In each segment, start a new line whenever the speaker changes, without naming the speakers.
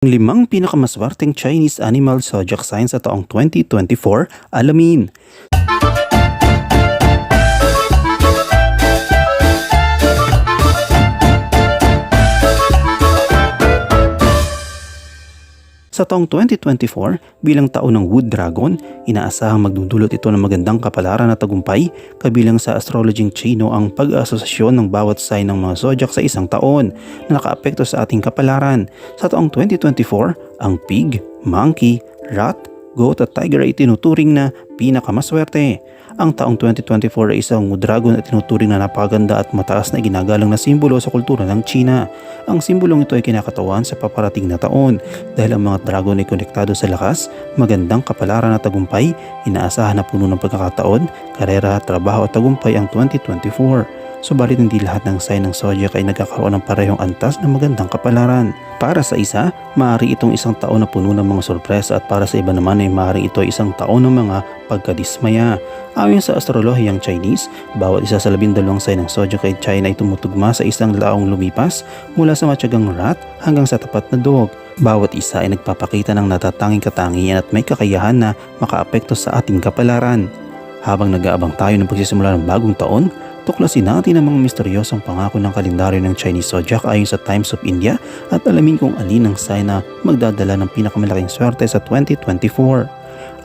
Limang pinakamaswerteng Chinese animal zodiac sign sa taong 2024, alamin. Sa taong 2024, bilang taon ng Wood Dragon, inaasahang magdudulot ito ng magandang kapalaran at tagumpay, kabilang sa astrologing Chino ang pag-asosasyon ng bawat sign ng mga zodiac sa isang taon na nakaapekto sa ating kapalaran. Sa taong 2024, ang pig, monkey, rat, goat at tiger ay tinuturing na pinakamaswerte. Ang taong 2024 ay isang Wood Dragon at tinuturing na napakaganda at mataas na ginagalang na simbolo sa kultura ng China. Ang simbolong ito ay kinakatawan sa paparating na taon dahil ang mga dragon ay konektado sa lakas, magandang kapalaran at tagumpay. Inaasahan na puno ng pagkakataon, karera, trabaho at tagumpay ang 2024. Subalit hindi lahat ng sign ng zodiac ay nagkakaroon ng parehong antas ng magandang kapalaran. Para sa isa, maaari itong isang taon na puno ng mga sorpresa at para sa iba naman ay maaari ito ay isang taon ng mga pagkadismaya. Ayon sa astrolohiyang Chinese, bawat isa sa 12 sign ng zodiac ay China ay tumutugma sa isang taong lumipas mula sa matyagang rat hanggang sa tapat na dog. Bawat isa ay nagpapakita ng natatanging katangian at may kakayahan na makaapekto sa ating kapalaran. Habang nag-aabang tayo ng pagsisimula ng bagong taon, tuklasin natin ang mga misteryosong pangako ng kalendaryo ng Chinese zodiac ayon sa Times of India at alamin kung alin ang sign na magdadala ng pinakamalaking swerte sa 2024.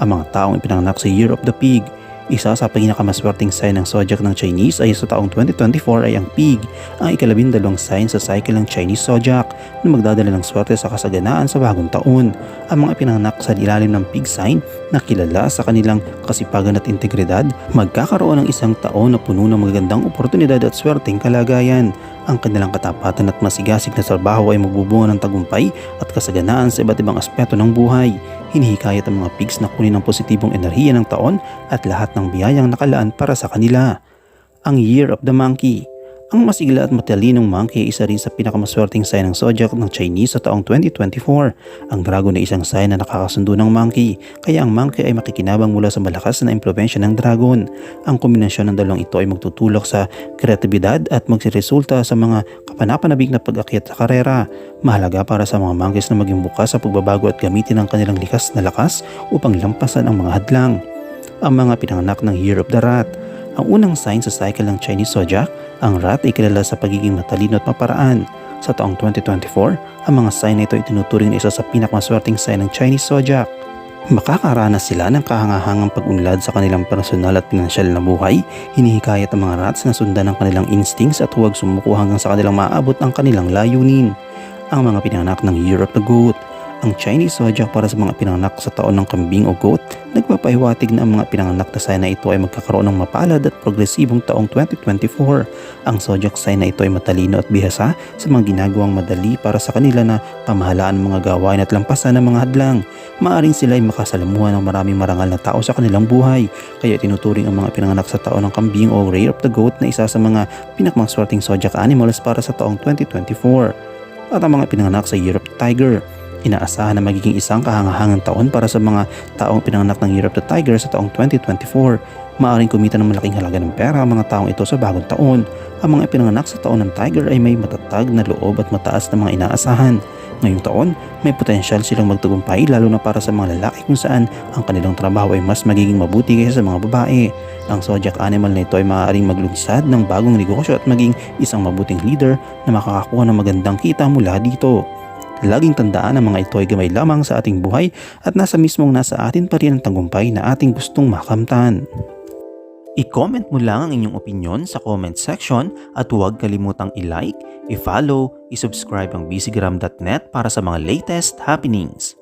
Ang mga taong ipinanganak sa Year of the Pig. Isa sa pinakamaswerteng sign ng zodiac ng Chinese ay sa taong 2024 ay ang pig, ang ika-12 sign sa cycle ng Chinese zodiac na magdadala ng swerte sa kasaganaan sa bagong taon. Ang mga ipinanganak sa ilalim ng pig sign na kilala sa kanilang kasipagan at integridad, magkakaroon ng isang taon na puno ng magagandang oportunidad at swerteng kalagayan. Ang kanilang katapatan at masigasig na trabaho ay magbubunga ng tagumpay at kasaganaan sa iba't ibang aspeto ng buhay. Hinihikayat ang mga pigs na kunin ang positibong enerhiya ng taon at lahat ng biyayang nakalaan para sa kanila. Ang Year of the Monkey. Ang masigla at matalinong monkey ay isa rin sa pinakamaswerteng sign ng zodiac ng Chinese sa taong 2024. Ang dragon ay isang sign na nakakasundo ng monkey, kaya ang monkey ay makikinabang mula sa malakas na impluwensya ng dragon. Ang kombinasyon ng dalawang ito ay magtutulak sa kreatibidad at magsiresulta sa mga kapanapanabik na pag-akyat sa karera. Mahalaga para sa mga monkeys na maging bukas sa pagbabago at gamitin ang kanilang likas na lakas upang lampasan ang mga hadlang. Ang mga pinanganak ng Year of the Rat. Ang unang sign sa cycle ng Chinese zodiac, ang rat ay kilala sa pagiging matalino at maparaan. Sa taong 2024, ang mga sign na ito ay tinuturing na isa sa pinakamaswerteng sign ng Chinese zodiac. Makakaranas sila ng kahangahangang pag-unlad sa kanilang personal at pinansyal na buhay. Hinihikayat ang mga rats na sundan ang kanilang instincts at huwag sumuko hanggang sa kanilang maabot ang kanilang layunin. Ang mga pinanganak ng Year of the Goat. Ang Chinese zodiac para sa mga pinanganak sa taon ng kambing o goat, nagpapahiwatig na ang mga pinanganak na sign na ito ay magkakaroon ng mapalad at progresibong taong 2024. Ang zodiac sign na ito ay matalino at bihasa sa mga ginagawang madali para sa kanila na pamahalaan ng mga gawain at lampasan ng mga hadlang. Maaring sila ay makasalamuhan ng maraming marangal na tao sa kanilang buhay, kaya tinuturing ang mga pinanganak sa taon ng kambing o Year of the Goat na isa sa mga pinakamaswerteng zodiac animals para sa taong 2024. At ang mga pinanganak sa Year of the Tiger. Inaasahan na magiging isang kahangahangang taon para sa mga taong pinanganak ng Year of the Tiger sa taong 2024. Maaring kumita ng malaking halaga ng pera ang mga taong ito sa bagong taon. Ang mga pinanganak sa taon ng Tiger ay may matatag na loob at mataas na mga inaasahan. Ngayong taon, may potensyal silang magtagumpay lalo na para sa mga lalaki kung saan ang kanilang trabaho ay mas magiging mabuti kaysa sa mga babae. Ang zodiac animal na ito ay maaaring maglunsad ng bagong negosyo at maging isang mabuting leader na makakakuha ng magandang kita mula dito. Laging tandaan ang mga ito ay gamay lamang sa ating buhay at nasa atin pa rin ang tagumpay na ating gustong makamtan. I-comment mo lang ang inyong opinion sa comment section at huwag kalimutang i-like, i-follow, i-subscribe ang bcgram.net para sa mga latest happenings.